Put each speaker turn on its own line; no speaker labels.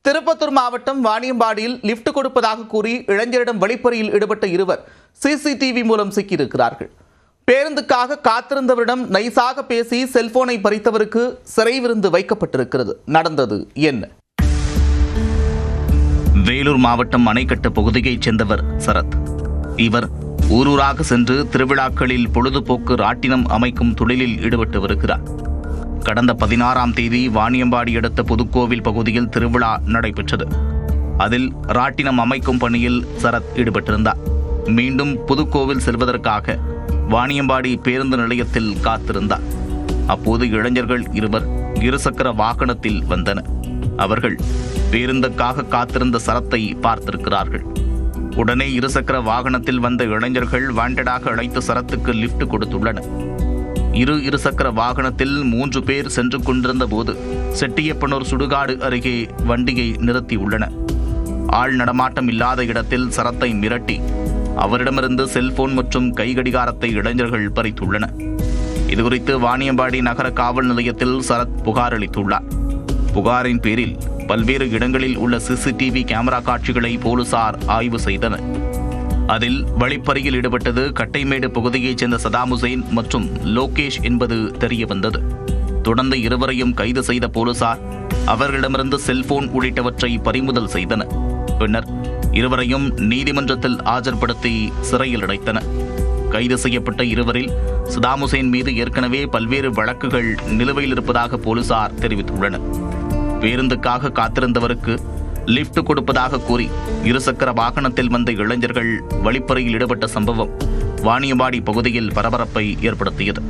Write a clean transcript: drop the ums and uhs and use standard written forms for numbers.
திருப்பத்தூர் மாவட்டம் வாணியம்பாடியில் லிப்ட் கொடுப்பதாக கூறி இளைஞரிடம் வழிப்பறியில் ஈடுபட்ட இருவர் சிசிடிவி மூலம் சிக்கியிருக்கிறார்கள். பேருந்துக்காக காத்திருந்தவரிடம் நைசாக பேசி செல்போனை பறித்தவருக்கு சிறை விருந்து வைக்கப்பட்டிருக்கிறது. நடந்தது என்ன?
வேலூர் மாவட்டம் அணைக்கட்டு பகுதியைச் சேர்ந்தவர் சரத். இவர் ஊரூராக சென்று திருவிழாக்களில் பொழுதுபோக்கு ராட்டினம் அமைக்கும் தொழிலில் ஈடுபட்டு வருகிறார். கடந்த 16ஆம் தேதி வாணியம்பாடி அடுத்த புதுக்கோவில் பகுதியில் திருவிழா நடைபெற்றது. அதில் ராட்டினம் அமைக்கும் பணியில் சரத் ஈடுபட்டிருந்தார். மீண்டும் புதுக்கோவில் செல்வதற்காக வாணியம்பாடி பேருந்து நிலையத்தில் காத்திருந்தார். அப்போது இளைஞர்கள் இருவர் இருசக்கர வாகனத்தில் வந்தனர். அவர்கள் பேருந்துக்காக காத்திருந்த சரத்தை பார்த்திருக்கிறார்கள். உடனே இருசக்கர வாகனத்தில் வந்த இளைஞர்கள் வாண்டடாக அழைத்து சரத்துக்கு லிப்ட் கொடுத்துள்ளனர். இருசக்கர வாகனத்தில் 3 பேர் சென்று கொண்டிருந்த போது செட்டியப்பனூர் சுடுகாடு அருகே வண்டியை நிறுத்தியுள்ளனர். ஆள் நடமாட்டம் இல்லாத இடத்தில் சரத்தை மிரட்டி அவரிடமிருந்து செல்போன் மற்றும் கைகடிகாரத்தை இளைஞர்கள் பறித்துள்ளனர். இதுகுறித்து வாணியம்பாடி நகர காவல் நிலையத்தில் சரத் புகார் அளித்துள்ளார். புகாரின் பேரில் பல்வேறு இடங்களில் உள்ள சிசிடிவி கேமரா காட்சிகளை போலீசார் ஆய்வு செய்தனர். அதில் வழிப்பறியில் ஈடுபட்டது கட்டைமேடு பகுதியைச் சேர்ந்த சதாம் ஹுசேன் மற்றும் லோகேஷ் என்பது தெரிய வந்தது. தொடர்ந்து இருவரையும் கைது செய்த போலீசார் அவர்களிடமிருந்து செல்போன் உள்ளிட்டவற்றை பறிமுதல் செய்தனர். பின்னர் இருவரையும் நீதிமன்றத்தில் ஆஜர்படுத்தி சிறையில் அடைத்தனர். கைது செய்யப்பட்ட இருவரில் சதாம் ஹுசேன் மீது ஏற்கனவே பல்வேறு வழக்குகள் நிலுவையில் இருப்பதாக போலீசார் தெரிவித்துள்ளனர். பேருந்துக்காக காத்திருந்தவருக்கு லிப்ட் கொடுப்பதாக கூறி இருசக்கர வாகனத்தில் வந்த இளைஞர்கள் வழிப்பறியில் ஈடுபட்ட சம்பவம் வாணியம்பாடி பகுதியில் பரபரப்பை ஏற்படுத்தியது.